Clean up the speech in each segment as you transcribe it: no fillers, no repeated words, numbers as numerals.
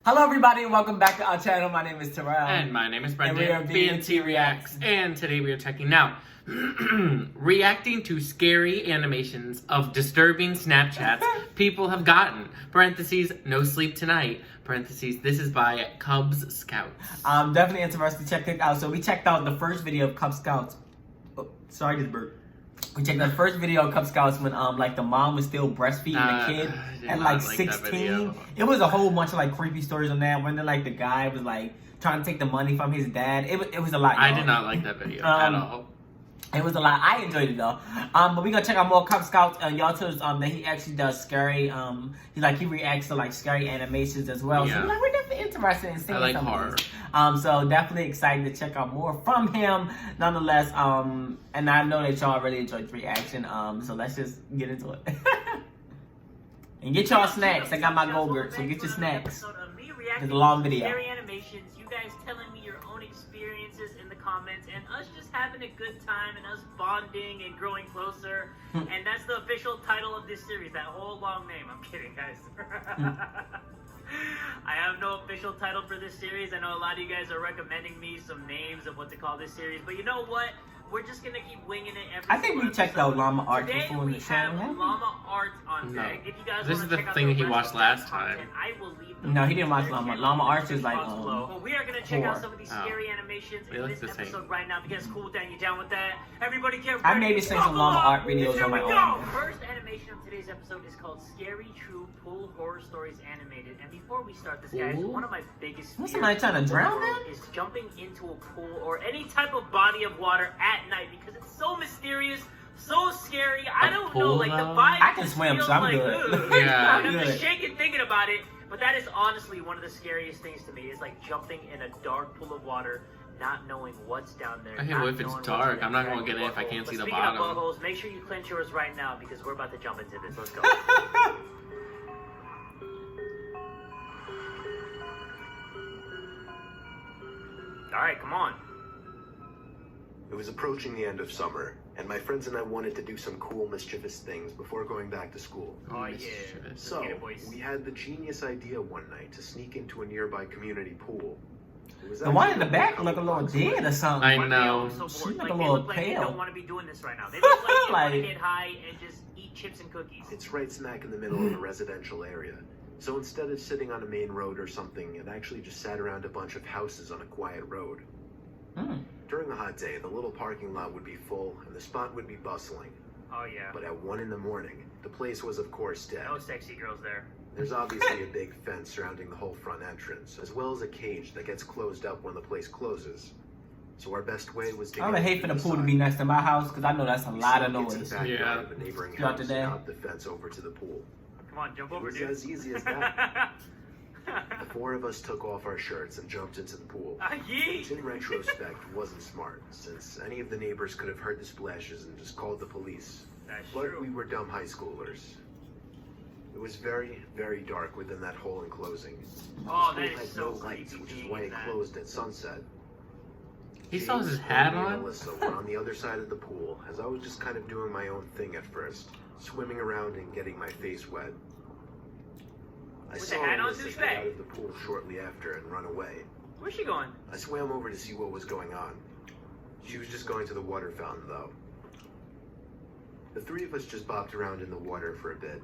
Hello everybody and welcome back to our channel. My name is Terrell. And my name is Brendan. And we are BNT Reacts. And today we are checking out reacting to scary animations of disturbing Snapchats people have gotten. Parentheses, no sleep tonight. Parentheses, this is by Kubz Scouts. I'm definitely interested to check it out. So we checked out the first video of Kubz Scouts. Oh, sorry, this bird. We checked out the first video of Kubz Scouts when like the mom was still breastfeeding the kid at like 16. It was a whole bunch of like creepy stories on that. When then like the guy was like trying to take the money from his dad. It was a lot. I did not like that video at all. It was a lot. I enjoyed it though. But we're gonna check out more Kubz Scouts. Y'all told us that he actually does scary. He reacts to like scary animations as well. Yeah. So we're definitely interested in seeing I like some horror. of these. So definitely excited to check out more from him. Nonetheless, and I know that y'all really enjoyed the reaction. So let's just get into it. And get y'all snacks. I got my Go-Gurt, so get your snacks. It's a long video. Scary animations, you guys telling me your own experiences in the comments, and us just having a good time, and us bonding and growing closer. And that's the official title of this series, that whole long name. I'm kidding, guys. I have no official title for this series. I know a lot of you guys are recommending me some names of what to call this series, but you know what? We're just gonna keep winging it I think we checked out Llama Art Today before in the channel. we have Llama Art on No. deck. If you guys This wanna is the check out thing he rest watched of last that time. content, I will leave No, he didn't watch Llama. Llama Art is like Well, we are gonna check out horror. some of these scary animations They in look this the same. episode right now. If you guys cool with that, you down with that? Everybody get ready. I maybe seen some Llama Art videos on my own. First animation of today's episode is called Scary True Pool Horror Stories Animated. And before we start this, guys, Ooh. one of my biggest Was fears somebody trying to in the drown world them? is jumping into a pool or any type of body of water at night because it's so mysterious, so scary. I don't know, like the vibe. I can just swim, feels so I'm like, good. ugh. Yeah. I'm Good. just shaking thinking about it. But that is honestly one of the scariest things to me is like jumping in a dark pool of water, not knowing what's down there. Okay, not well, if it's knowing what's dark, in the I'm not gonna exact get in if I butthole. can't But see the speaking bottom. of buttholes, make sure you clench yours right now because we're about to jump into this. Let's go. All right, come on. It was approaching the end of summer, and my friends and I wanted to do some cool, mischievous things before going back to school. Oh yeah. Mischievous. So, Get it, boys. we had the genius idea one night to sneak into a nearby community pool. It was The one in actually the back a look a little dead or something. I Why know. are they all so She bored? look Like, a they little look like they pale. don't want to be doing this right now. They look like they want to Like- get high and just eat chips and cookies. It's right smack in the middle of a residential area. So instead of sitting on a main road or something, it actually just sat around a bunch of houses on a quiet road. During a hot day, the little parking lot would be full and the spot would be bustling. Oh yeah. But at 1 in the morning, the place was of course dead. No sexy girls there. There's obviously a big fence surrounding the whole front entrance, as well as a cage that gets closed up when the place closes. So our best way was to I would hate for the pool to be next to my house because I know that's a lot of noise. Yeah. Of a neighboring Throughout the house day. and hop the fence over to the pool. Come on, jump It over, was dude. as easy as that. The 4 of us took off our shirts and jumped into the pool. Which in retrospect wasn't smart, since any of the neighbors could have heard the splashes and just called the police. That's But true. we were dumb high schoolers. It was very, very dark within that whole enclosing. Oh, The that school is had so no creepy lights, which is being why in it that. closed at sunset. He still has his James, hat Amy, and on? Alyssa were on the other side of the pool, as I was just kind of doing my own thing at first, swimming around and getting my face wet. I With the saw hat on, Alyssa douchebag? get out of the pool shortly after and run away. Where's she going? I swam over to see what was going on. She was just going to the water fountain, though. The 3 of us just bopped around in the water for a bit.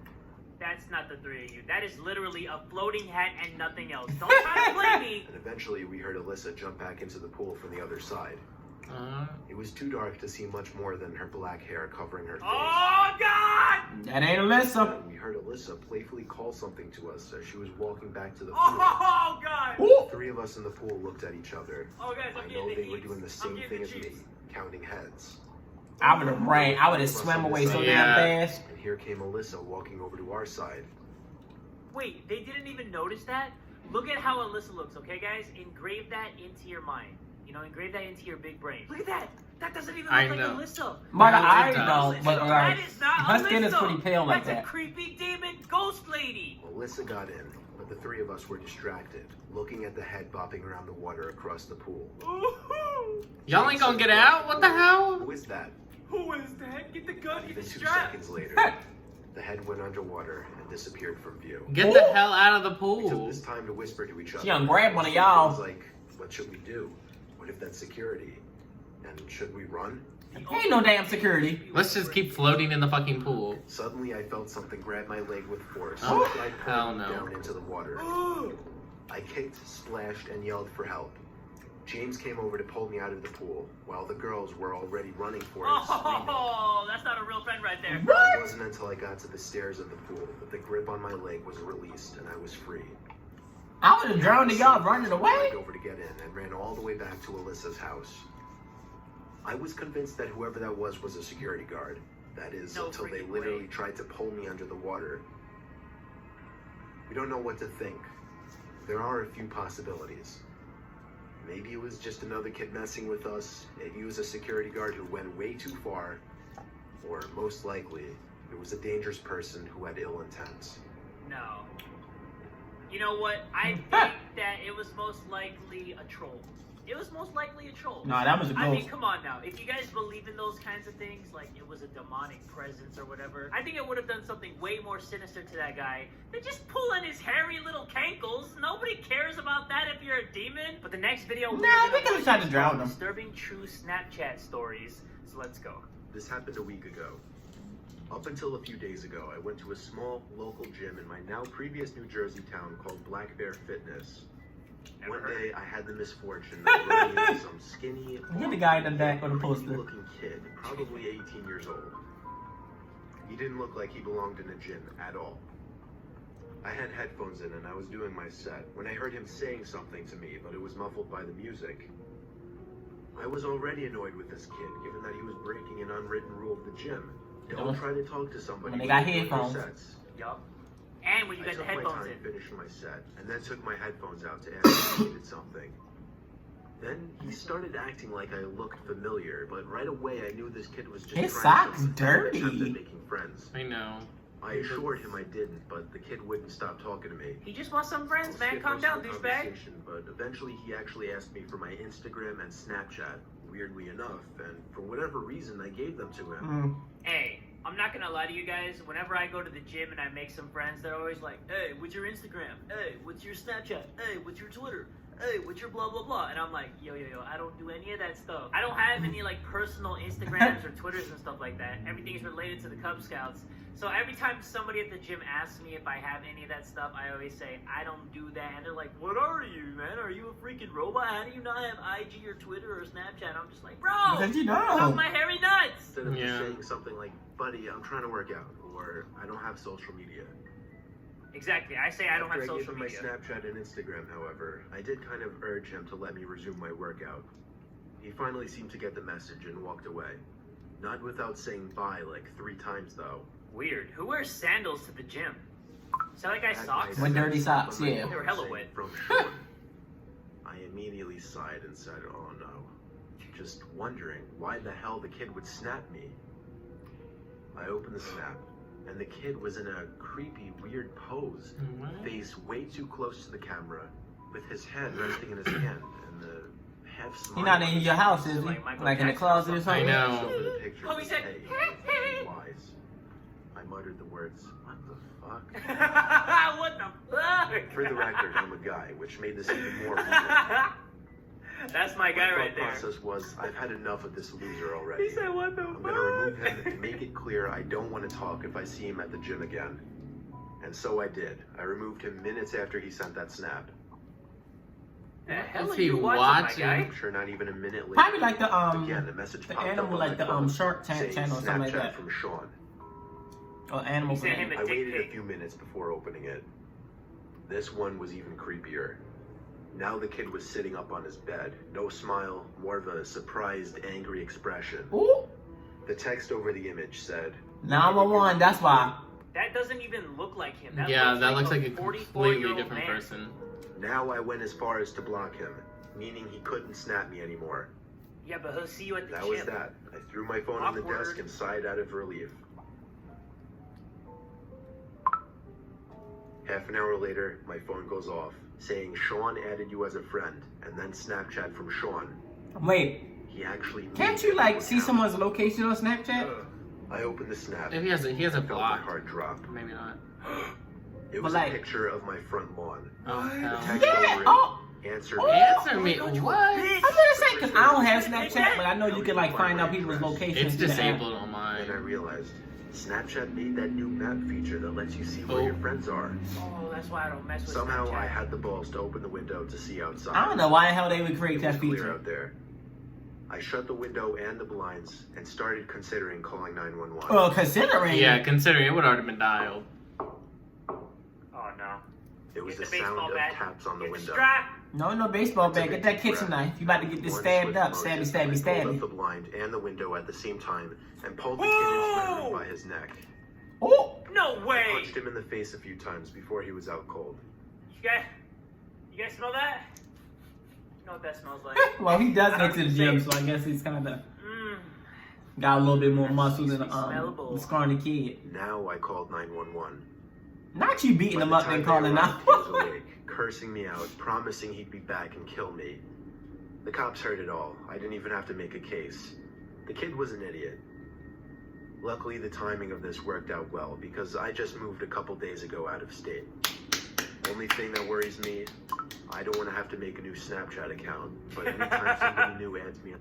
That's not the 3 of you. That is literally a floating hat and nothing else. Don't try to play me. And eventually we heard Alyssa jump back into the pool from the other side. It was too dark to see much more than her black hair covering her face. Oh God! That ain't Alyssa. And we heard Alyssa playfully call something to us as she was walking back to the pool. Oh God! Ooh. The 3 of us in the pool looked at each other. Oh guys, I I'm know getting they were the doing the heats. same I'm getting thing the as me, cheeks. counting heads. I would have ran. I would have swam away so damn fast. And here came Alyssa walking over to our side. Wait, they didn't even notice that? Look at how Alyssa looks, okay guys? Engrave that into your mind. You know, engrave that into your big brain. Look at that! That doesn't even look I like know. Alyssa. But Yeah, I it does. don't. But That like, is not her skin is Alyssa. pretty pale like That's that. a creepy demon ghost lady. Alyssa got in, but the 3 of us were distracted, looking at the head bopping around the water across the pool. Ooh. Y'all ain't gonna get out? What the hell? Who is that? Who is that? Get the gun, Not get even the 2 strap. seconds later, The head went underwater and disappeared from view. Get the hell out of the We took pool. this time to whisper to each other. She gonna grab one of It y'all. was like, what should we do? What if that's security? And should we run? Ain't no damn security. Let's just keep floating in the fucking pool. Suddenly, I felt something grab my leg with force. Oh, I hell pulled no. down into the water. I kicked, splashed, and yelled for help. James came over to pull me out of the pool, while the girls were already running for it, screaming. Oh, that's not a real friend right there. It wasn't until I got to the stairs of the pool that the grip on my leg was released and I was free. I would have drowned y'all running I away. went over to get in and ran all the way back to Alyssa's house. I was convinced that whoever that was a security guard. That is, No until they freaking literally way. tried to pull me under the water. We don't know what to think. There are a few possibilities. Maybe it was just another kid messing with us. Maybe it was a security guard who went way too far. Or most likely, it was a dangerous person who had ill intents. No. You know what? I think that it was most likely a troll. It was most likely a troll. No, that was a I mean, ghost. come on now. If you guys believe in those kinds of things, like it was a demonic presence or whatever, I think it would have done something way more sinister to that guy than just pulling his hairy little cankles. Nobody cares about that if you're a demon. But the next video, Nah, they could've tried to drown him. Disturbing true Snapchat stories. So let's go. This happened a week ago. Up until a few days ago, I went to a small local gym in my now previous New Jersey town called Black Bear Fitness. Never One heard. day, I had the misfortune of running into some skinny, Get the guy in the back with a poster. looking kid, probably 18 years old. He didn't look like he belonged in a gym at all. I had headphones in and I was doing my set when I heard him saying something to me, but it was muffled by the music. I was already annoyed with this kid, given that he was breaking an unwritten rule of the gym. Don't try to talk to somebody When they when got you're doing your headphones. sets. Yup. And when you I got the took my headphones time in. finishing my set, and then took my headphones out to ask if he needed something. Then he started acting like I looked familiar, but right away I knew this kid was just His trying sock's to dirty. attempt at making friends. I know. I assured him I didn't, but the kid wouldn't stop talking to me. He just wants some friends, man. Skipped Calm most down, of the douchebag. conversation, But eventually he actually asked me for my Instagram and Snapchat, weirdly enough, and for whatever reason I gave them to him. Hey, I'm not gonna lie to you guys. Whenever I go to the gym and I make some friends, they're always like, "Hey, what's your Instagram? Hey, what's your Snapchat? Hey, what's your Twitter? Hey, what's your blah blah blah?" And I'm like, yo, I don't do any of that stuff. I don't have any like personal Instagrams or Twitters and stuff like that. Everything's related to the Cub Scouts. So every time somebody at the gym asks me if I have any of that stuff, I always say, I don't do that. And they're like, what are you, man? Are you a freaking robot? How do you not have IG or Twitter or Snapchat? I'm just like, bro, Because you stop know. my hairy nuts. Instead of Yeah. just saying something like, buddy, I'm trying to work out, or I don't have social media. Exactly. I say I don't have After social I gave media. him my Snapchat and Instagram, however, I did kind of urge him to let me resume my workout. He finally seemed to get the message and walked away. Not without saying bye like 3 times, though. Weird. Who wears sandals to the gym? Is that like guy That socks? night, When I dirty had socks, something yeah. They were hella wet. From Sean. I immediately sighed and said, oh no. Just wondering why the hell the kid would snap me. I opened the snap, and the kid was in a creepy, weird pose. What? Face way too close to the camera, with his head resting in his hand, and the half smile. He not in your house, is he? Like Michael Like in the Jackson or closet or something. something? I know. Over the picture Oh, he with said, hey, hey. wise. I muttered the words, what the fuck? What the fuck? For the record, I'm a guy, which made this even more weird. That's my guy My right thought there. process was, I've had enough of this loser already. He said, what the I'm fuck? gonna remove him to make it clear I don't want to talk if I see him at the gym again. And so I did. I removed him minutes after he sent that snap. The hell Is are he you watching, watching? my I'm guy? sure not even a minute later. Probably like the Again, a message the popped animal, up on like my the phone Shark Tank saying channel or something like Snapchat that. from Sean. Or animal He sent him planet. a I dick waited a pic. few minutes before opening it. This one was even creepier. Now the kid was sitting up on his bed. No smile, more of a surprised, angry expression. Ooh. The text over the image said, 911, that's why. That doesn't even look like him. Yeah, that looks like a 44-year-old completely different man. person. Now I went as far as to block him, meaning he couldn't snap me anymore. Yeah, but he'll see you at the That gym. was that. I threw my phone on the Awkward. desk and sighed out of relief. Half an hour later, my phone goes off, saying Sean added you as a friend, and then Snapchat from Sean. Wait, He actually can't you like see someone's location on Snapchat? I opened the snap. If he has a felt my block. heart drop. Maybe not. It was But, a picture of my front lawn. Oh, hell. Text over Yeah. it. Oh. Answer Oh. me. Answer me. What? I'm gonna say because I don't have Snapchat, but I know you can like find out people's locations. It's through the app. disabled on mine. Then I realized Snapchat made that new map feature that lets you see where Oh. your friends are. Oh, that's why I don't mess with Somehow Snapchat. I had the balls to open the window to see outside. I don't know why the hell they would create It that was clear feature. out there. I shut the window and the blinds and started considering calling 911. Well, considering. Yeah, considering it would already been dialed. Oh no. It was Get the the sound baseball of bat. taps on the Get the window. strap. No baseball bat. Get that kitchen knife. You about to get this stabbed up. Stabby, stabby, I pulled stabby. up the blind and the window at the same time and pulled the kid into my room by his neck. Oh! No I way. punched him in the face a few times before he was out cold. You guys smell that? You know what that smells like? Well, he does I go don't to the say- gym, so I guess he's kind of Mmm. got a little bit more That's muscle than smellable. the scrawny kid. Now I called 911. Not you beating By him the up time and they calling arrived, out. he was awake, cursing me out, promising he'd be back and kill me. The cops heard it all. I didn't even have to make a case. The kid was an idiot. Luckily, the timing of this worked out well because I just moved a couple days ago out of state. Only thing that worries me, I don't want to have to make a new Snapchat account, but anytime somebody new adds me,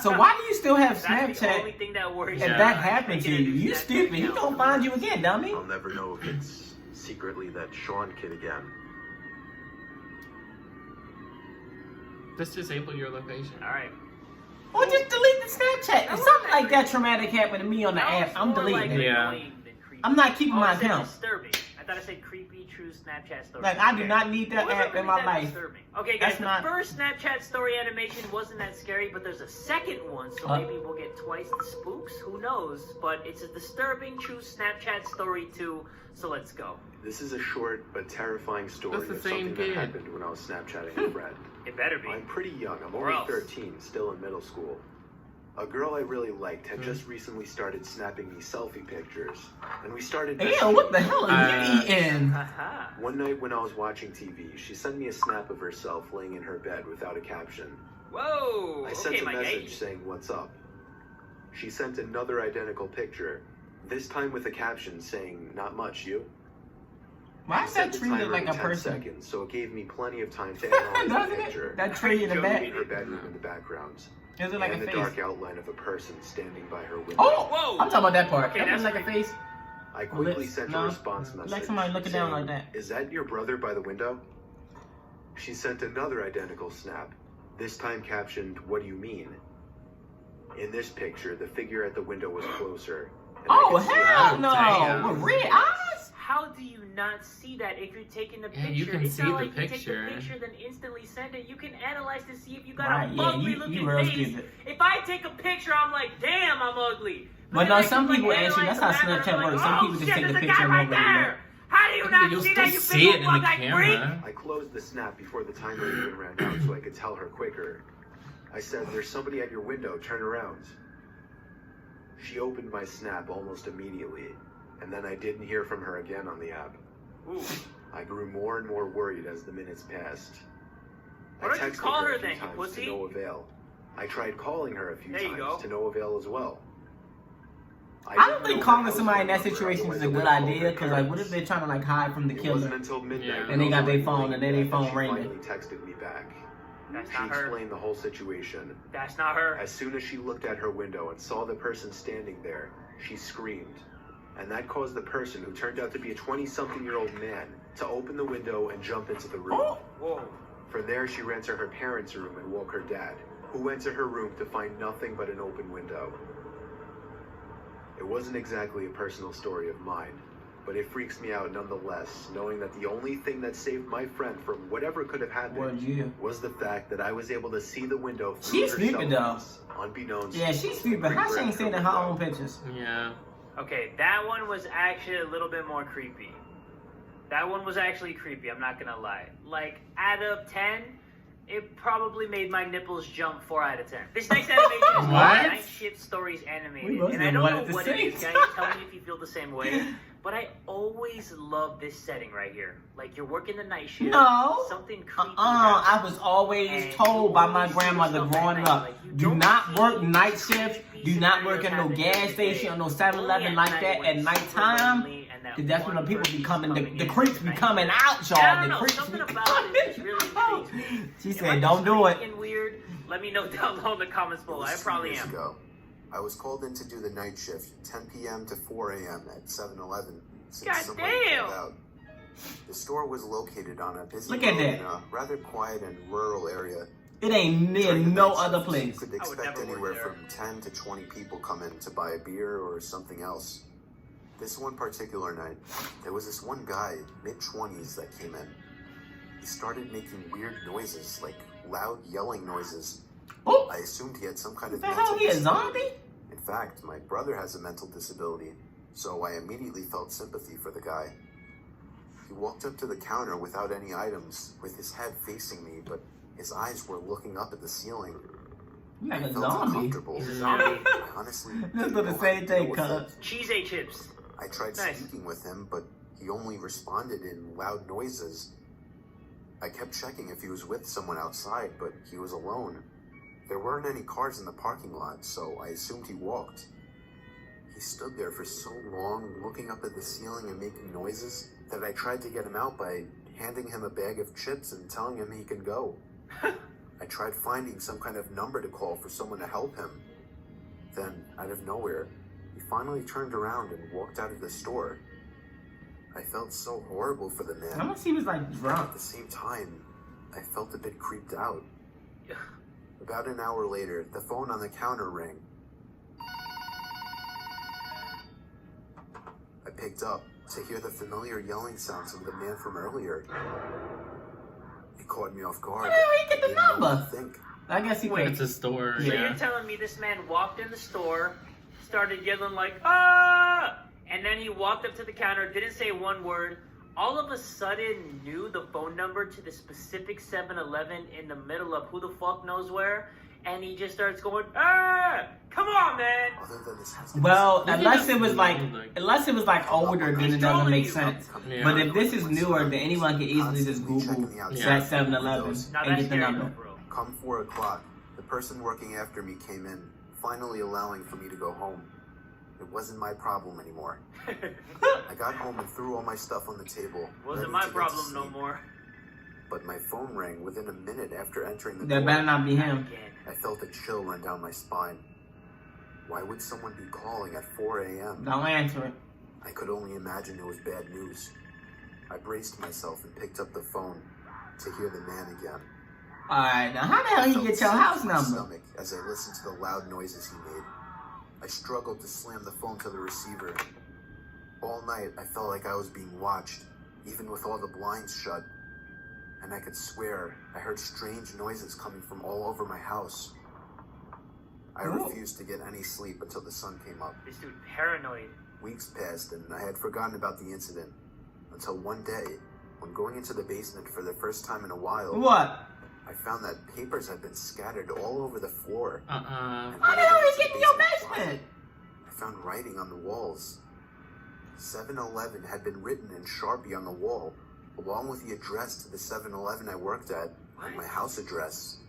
So why do you still have That's the only Snapchat thing that worries if me. that happened to Making a you? new You Snapchat stupid. He account. gonna find you again, dummy. I'll never know if it's secretly that Sean kid again. Just disable your location. Alright. Or just delete the Snapchat. If something like that traumatic happened to me on the app, I'm deleting it. Yeah. I'm not keeping my account. Disturbing. I thought I said creepy, true Snapchat story. Like, I do Okay. not need It that wasn't app in really my that life. disturbing. Okay, That's guys, the not- first Snapchat story animation wasn't that scary, but there's a second one, so maybe we'll get twice the spooks. Who knows? But it's a disturbing, true Snapchat story too. So let's go. This is a short but terrifying story That's the of same something kid. that happened when I was Snapchatting a friend. It better be. I'm pretty young. I'm Or only else. 13, still in middle school. A girl I really liked had just recently started snapping me selfie pictures, and we started. Ew, what the hell are you eating? Haha. One night when I was watching TV, she sent me a snap of herself laying in her bed without a caption. Whoa. I sent Okay, a my message guy. saying, "What's up?" She sent another identical picture, this time with a caption saying, "Not much, you?" Why She is set that the treated timer like to a 10 person? seconds, so it gave me plenty of time to analyze the Doesn't picture. it? That tree in the back. Her bedroom in the background. Is it like and a the face? dark outline of a person standing by her window. Oh! Whoa. I'm talking about that part. Okay, That looks that's like a creepy. face. I quickly Lips, sent no. a response message. Like somebody looking down saying, like that. "Is that your brother by the window?" She sent another identical snap, this time captioned, "What do you mean?" In this picture, the figure at the window was closer. and I Oh, could see her hell Oh, no! damn. With red eyes? How do you not see that if you're taking the Yeah, picture? you can it's see not the like you picture. take the picture then instantly send it. You can analyze to see if you got Right, a yeah, ugly you looking real face. stupid. If I take a picture, I'm like, damn, I'm ugly. But then no, I some can, people like, actually, analyze that's how the background, Snapchat I'm like, works. Some oh, people just shit, take the there's a picture guy and right won't really there. How do you not You'll see still that, you see big it old in the bug-eyed freak? camera. I closed the snap before the timer even ran out so I could tell her quicker. I said, "There's somebody at your window, turn around." She opened my snap almost immediately, and then I didn't hear from her again on the app. Ooh. I grew more and more worried as the minutes passed. Why don't you texted call her a few then, you times pussy? to no avail. I tried calling her a few There you times go. to no avail as well. I don't didn't think know calling her somebody in that house phone situation number, is a good otherwise I would've idea, called because her like, what if they're trying to like hide from the It wasn't killer? until midnight Yeah. when And they I got was their already phone, and then they leaving phone that she ringing. finally texted me back. That's She not her. explained the whole situation. That's not her. As soon as she looked at her window and saw the person standing there, she screamed. And that caused the person, who turned out to be a 20-something-year-old man, to open the window and jump into the room. Oh! Whoa. From there, she ran to her parents' room and woke her dad, who went to her room to find nothing but an open window. It wasn't exactly a personal story of mine, but it freaks me out nonetheless, knowing that the only thing that saved my friend from whatever could have happened What, you? was the fact that I was able to see the window through She's her stupid, cell phone, unbeknownst. Yeah, she's stupid. How she ain't seen her own pictures? Yeah. Okay, that one was actually a little bit more creepy. That one was actually creepy, I'm not gonna lie. Like, out of 10, it probably made my nipples jump 4 out of 10. This next animation is called What? Night Shift Stories We Animated. both And I did don't one know at the what it same is, guys. time. Tell me if you feel the same way. But I always love this setting right here. Like, you're working the night shift. No. Something creepy. I was always told by my grandmother growing up, do not work night shift. do not work at no gas station or no 7-Eleven like that at nighttime. Cause that's when the people be coming, the creeps be coming out, y'all. The creeps be coming. She said, "Don't do it." Weird. Let me know down below in the comments below. I probably am. I was called in to do the night shift, 10 p.m. to 4 a.m. at 7-Eleven. God damn! The store was located on a busy road in a rather quiet and rural area. It ain't near no other place. You could expect anywhere from 10 to 20 people come in to buy a beer or something else. This one particular night, there was this one guy, mid-20s, that came in. He started making weird noises, like loud yelling noises. Oh. I assumed he had some kind of mental disability. He a zombie? In fact, my brother has a mental disability, so I immediately felt sympathy for the guy. He walked up to the counter without any items, with his head facing me, but his eyes were looking up at the ceiling. Like I a felt zombie. uncomfortable. He's a zombie. I honestly This is the same thing, Kubz. Cheese-A chips. I tried speaking with him, but he only responded in loud noises. I kept checking if he was with someone outside, but he was alone. There weren't any cars in the parking lot, so I assumed he walked. He stood there for so long, looking up at the ceiling and making noises, that I tried to get him out by handing him a bag of chips and telling him he can go. I tried finding some kind of number to call for someone to help him. Then, out of nowhere, he finally turned around and walked out of the store. I felt so horrible for the man. Unless he was like drunk. At the same time, I felt a bit creeped out. About an hour later, the phone on the counter rang. I picked up to hear the familiar yelling sounds of the man from earlier. It caught me off guard. How did he get the number? Think. I guess he went. It's a store. So you're telling me this man walked in the store, started yelling like, "Ah!" And then he walked up to the counter, didn't say one word, all of a sudden knew the phone number to the specific 7-Eleven in the middle of who the fuck knows where, and he just starts going, "Ah! Come on, man!" Well, unless it was like older, then it doesn't make sense. Yeah. But if this is newer, then anyone can easily just Google that 7-Eleven and get the number. Come 4 o'clock, the person working after me came in, finally allowing for me to go home. It wasn't my problem anymore. I got home and threw all my stuff on the table. Wasn't my problem no more. But my phone rang within a minute after entering the door. That better not be him. I felt a chill run down my spine. Why would someone be calling at 4 a.m.? Don't answer it. I could only imagine it was bad news. I braced myself and picked up the phone to hear the man again. Alright, now how the hell did he get your house number? As I listened to the loud noises he made. I struggled to slam the phone to the receiver. All night, I felt like I was being watched, even with all the blinds shut. And I could swear I heard strange noises coming from all over my house. I refused to get any sleep until the sun came up. This dude paranoid. Weeks passed and I had forgotten about the incident. Until one day, when going into the basement for the first time in a while... What? I found that papers had been scattered all over the floor. How the hell did he get in your basement? I found writing on the walls. 7-Eleven had been written in Sharpie on the wall, along with the address to the 7-Eleven I worked at, and my house address.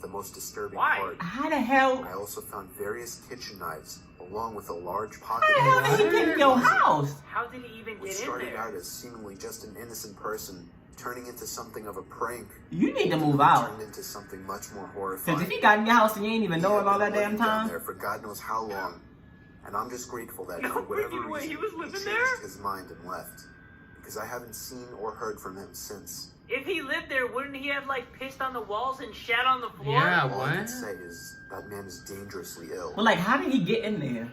The most disturbing part. How the hell? I also found various kitchen knives, along with a large pocket. How the hell did he get in your house? How did he even get in there? Which started out as seemingly just an innocent person, turning into something of a prank. You need to move out. Turned into something much more horrifying. Because if he got in your house and you ain't even know it all that damn time. There for God knows how long. And I'm just grateful that for whatever reason he was living changed there? his mind and left. Because I haven't seen or heard from him since. If he lived there, wouldn't he have like pissed on the walls and shat on the floor? Yeah, All what? I can say is that man is dangerously ill. Well, like, how did he get in there?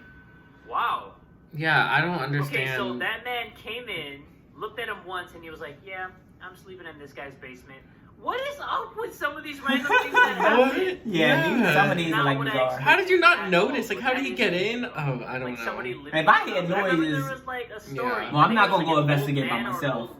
Wow. Yeah, I don't understand. Okay, so that man came in, looked at him once, and he was like, "Yeah, I'm sleeping in this guy's basement." What is up with some of these random things that happen? Some of these are like bizarre. How did you not notice? Like, how did he get in? Oh, I don't know. If I hear noises, there was like a story. Well, I'm not gonna go investigate by myself.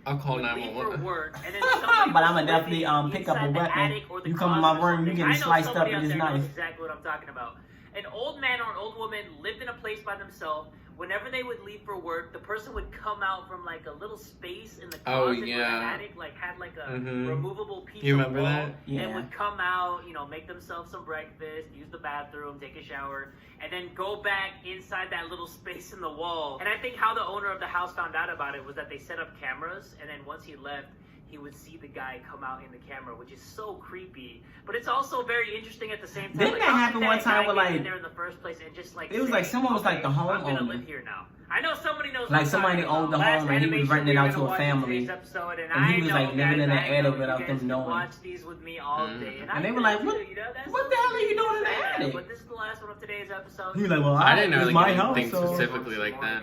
I'll call 911. But I'm gonna definitely pick up a weapon. You come in my room, you getting sliced up with this knife. Exactly what I'm talking about. An old man or an old woman lived in a place by themselves, whenever they would leave for work, the person would come out from like a little space in the Oh, closet where the yeah. attic like had like a Mhm. removable piece You of remember wall, that? Yeah. and would come out, you know, make themselves some breakfast, use the bathroom, take a shower, and then go back inside that little space in the wall. And I think how the owner of the house found out about it was that they set up cameras, and then once he left, he would see the guy come out in the camera, which is so creepy. But it's also very interesting at the same time. Didn't like, that how happen did one that time guy with, get like- in there in the first place and just like It was say, like someone was, like, the "Okay, I'm gonna homeowner." live here now. I know somebody knows. Like, what I'm somebody talking owned the about. home Last and he was animation renting it we were out to gonna a watch family. today's episode, and And he I was, know, like, living guys, in the I attic know without you them guys can knowing. watch these with me all day, And I they were do like, too, what- you know, that's what the hell are you doing in the Yeah, attic? But this is the last one of today's episode. He was like, well, I didn't know it's they my could house, think so. specifically like that.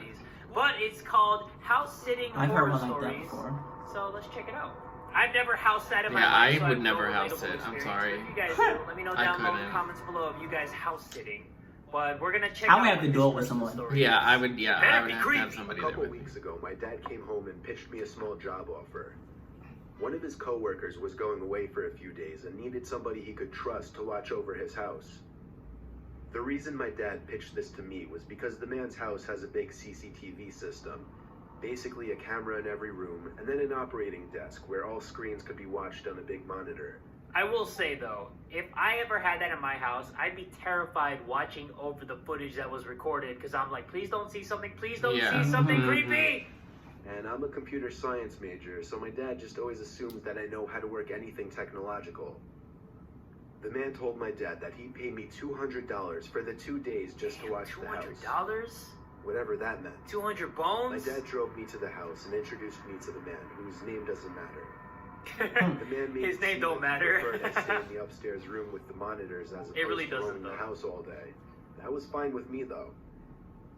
But it's called House Sitting I've Horror heard one like that Stories. before. So let's check it out. I've never house sat in my Yeah, life, I so would have no never house relatable sit. I'm experience. sorry. If you guys do, let me know I down below in the couldn't. comments below if you guys house sitting. But we're gonna check I out would have what to do this it with person's someone. story Yeah, is. I would. Yeah, That'd I would be have to have creepy. somebody A there couple with. weeks ago, my dad came home and pitched me a small job offer. One of his coworkers was going away for a few days and needed somebody he could trust to watch over his house. The reason my dad pitched this to me was because the man's house has a big CCTV system, basically a camera in every room, and then an operating desk where all screens could be watched on a big monitor. I will say though, if I ever had that in my house, I'd be terrified watching over the footage that was recorded because I'm like, please don't see something, please don't Yeah. see something Mhm. creepy. And I'm a computer science major, so my dad just always assumes that I know how to work anything technological. The man told my dad that he'd pay me $200 for the 2 days just to watch the house. $200? Whatever that meant. 200 My bones? dad drove me to the house and introduced me to the man, whose name doesn't matter. The man made His it name seem don't like he matter. preferred I stay in the upstairs room with the monitors as opposed really to doesn't, roaming the though. house all day. That was fine with me though.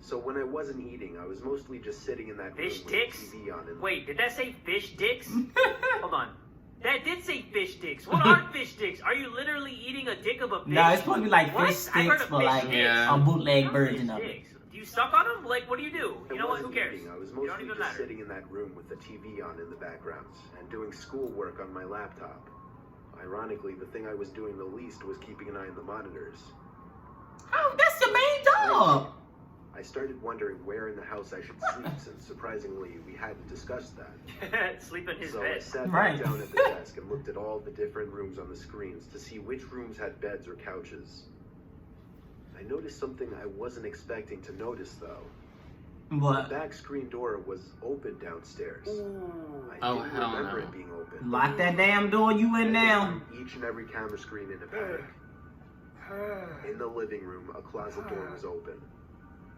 So when I wasn't eating, I was mostly just sitting in that Fish room with dicks? the TV on. And Wait, did that say fish dicks? Hold on. That did say fish dicks. What are fish dicks? Are you literally eating a dick of a fish? No, it's supposed to be like What? fish I've heard sticks, of but fish like sticks. Yeah. a bootleg Not version fish of it. sticks. Do you suck on them? Like, what do you do? I You know what? Who wasn't cares? eating. I was You don't mostly even just matter. sitting in that room with the TV on in the background and doing schoolwork on my laptop. Ironically, the thing I was doing the least was keeping an eye on the monitors. Oh, that's your main job. I started wondering where in the house I should sleep since surprisingly we hadn't discussed that. Sleep in his So I bed. sat Right. back down at the desk and looked at all the different rooms on the screens to see which rooms had beds or couches. I noticed something I wasn't expecting to notice though. The What? back screen door was open downstairs. Ooh. I Oh, didn't hell remember no. it being open. Lock that damn door you in now. Each and every camera screen in a panic. In the living room, a closet door was open.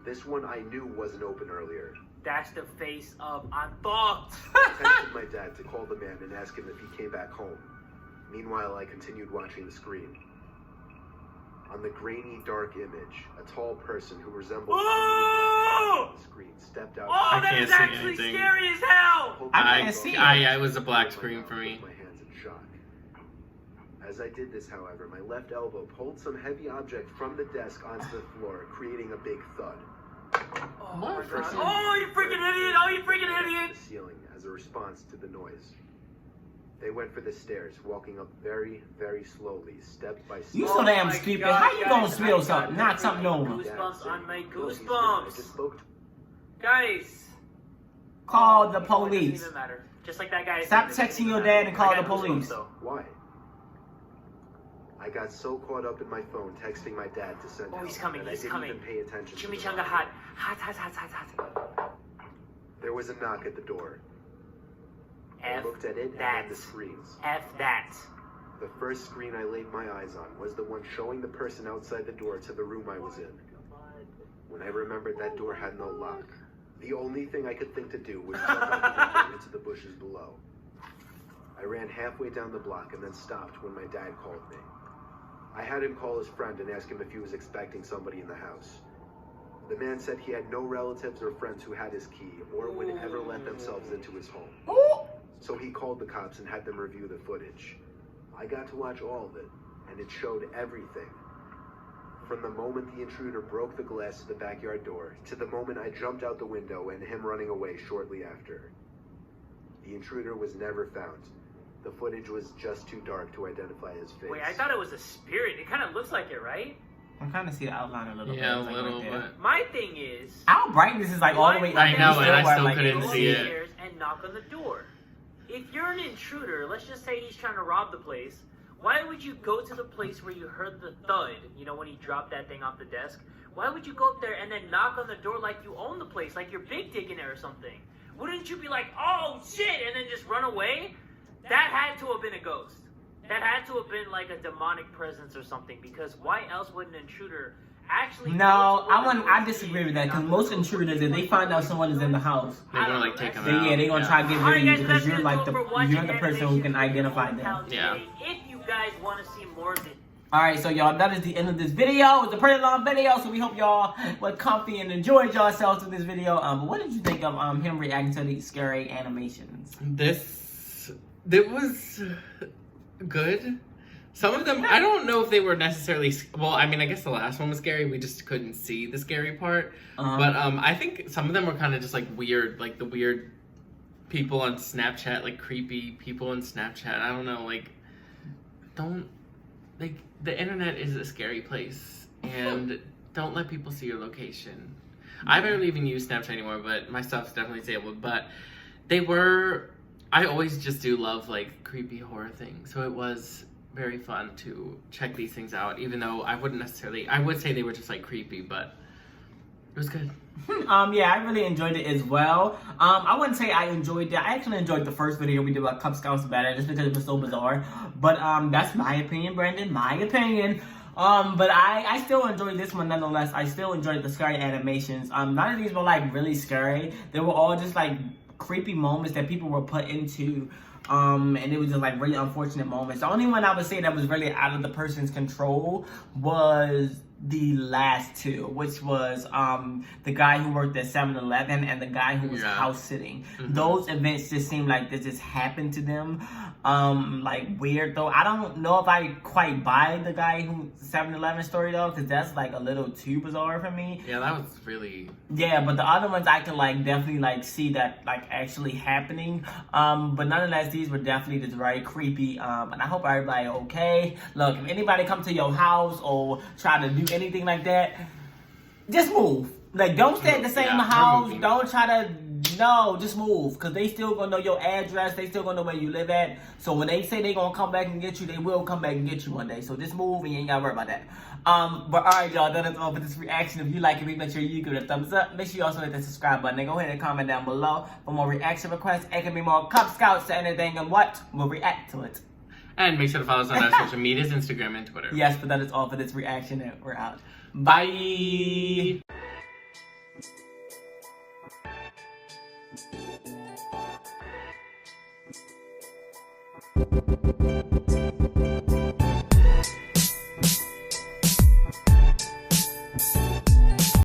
This one I knew wasn't open earlier. That's the face of I'm fucked. I texted my dad to call the man and ask him if he came back home. Meanwhile, I continued watching the screen. On the grainy, dark image, a tall person who resembled Whoa! on the screen stepped out. Oh, I that can't is see actually anything. scary as hell. Holding I my can't phone, see it. I was a black my screen mouth for me. with my hands in shock. As I did this, however, my left elbow pulled some heavy object from the desk onto the floor, creating a big thud. Oh, What? my God. Oh, you freaking idiot! Oh, you freaking idiot! The ceiling as a response to the noise. They went for the stairs, walking up very, very slowly, step by step. You so damn my stupid. God, How you gonna guys, spill I something? got Knock something over. Goosebumps on my I goosebumps. just spoke to Guys. Call the You know what, it doesn't police. even matter. Just like that guy. Stop said, it texting doesn't your even dad matter. and call I got the goosebumps, police. though. why. I got so caught up in my phone texting my dad to send Oh, help he's coming, that he's I didn't coming. even pay attention to the Chimichanga monitor. hot. Hot. There was a knock at the door. I F looked at it and that. then the screens. F that. The first screen I laid my eyes on was the one showing the person outside the door to the room I was in. When I remembered that door had no lock, the only thing I could think to do was jump out the window into the bushes below. I ran halfway down the block and then stopped when my dad called me. I had him call his friend and ask him if he was expecting somebody in the house. The man said he had no relatives or friends who had his key or would ever let themselves into his home. Ooh. So he called the cops and had them review the footage. I got to watch all of it, and it showed everything. From the moment the intruder broke the glass of the backyard door, to the moment I jumped out the window and him running away shortly after. The intruder was never found. The footage was just too dark to identify his face. Wait, I thought it was a spirit. It kind of looks like it, right? I'm trying to see the outline a little bit. Yeah, a It's like little right there. bit. My thing is, Our brightness is like all the way. I know, and I still like, couldn't go see it. upstairs and knock on the door. If you're an intruder, let's just say he's trying to rob the place. Why would you go to the place where you heard the thud? You know, when he dropped that thing off the desk. Why would you go up there and then knock on the door like you own the place, like you're big digging it or something? Wouldn't you be like, oh shit, and then just run away? That had to have been a ghost. That had to have been like a demonic presence or something, because why else would an intruder actually... No, I disagree with that, because most intruders, if they find out someone is in the house, They're gonna like take them out. they're gonna try to get rid of you because you're like you're the person who can identify them. Yeah. If you guys want to see more of it. Alright, so y'all, that is the end of this video. It's a pretty long video, so we hope y'all were comfy and enjoyed yourselves with this video. But what did you think of him reacting to these scary animations? It was good. Some of them, I don't know if they were necessarily, well, I mean, I guess the last one was scary. We just couldn't see the scary part. But I think some of them were kind of just like weird, like the weird people on Snapchat, like creepy people on Snapchat. I don't know, like, the internet is a scary place, and don't let people see your location. I barely even use Snapchat anymore, but my stuff's definitely disabled. But I always just do love like creepy horror things, so it was very fun to check these things out, even though I would say they were just like creepy, but it was good. Yeah, I really enjoyed it as well. I wouldn't say I enjoyed it. I actually enjoyed the first video we did about Kubz Scouts better, just because it was so bizarre. But that's my opinion, Brandon. My opinion. But I still enjoyed this one nonetheless. I still enjoyed the scary animations. None of these were like really scary. They were all just like creepy moments that people were put into. And it was just like really unfortunate moments. The only one I would say that was really out of the person's control was the last two, which was the guy who worked at 7-Eleven and the guy who was house sitting. Those events just seem like they just happened to them. Like weird though. I don't know if I quite buy the guy who 7-Eleven story though, because that's like a little too bizarre for me. Yeah, that was really... Yeah, but the other ones I can like definitely like see that like actually happening. But nonetheless, these were definitely just very creepy. And I hope everybody okay. Look, if anybody come to your house or try to do anything like that, just move. Like, don't stay at the same house. Don't try to... No, just move. Because they still going to know your address. They still going to know where you live at. So when they say they going to come back and get you, they will come back and get you one day. So just move and you ain't got to worry about that. But alright, y'all. That is all for this reaction. If you like it, make sure you give it a thumbs up. Make sure you also hit the subscribe button. And go ahead and comment down below for more reaction requests. It can be more Kubz Scouts to anything and what? We'll react to it. And make sure to follow us on our social medias, Instagram and Twitter. Yes, but that is all for this reaction. And we're out. Bye.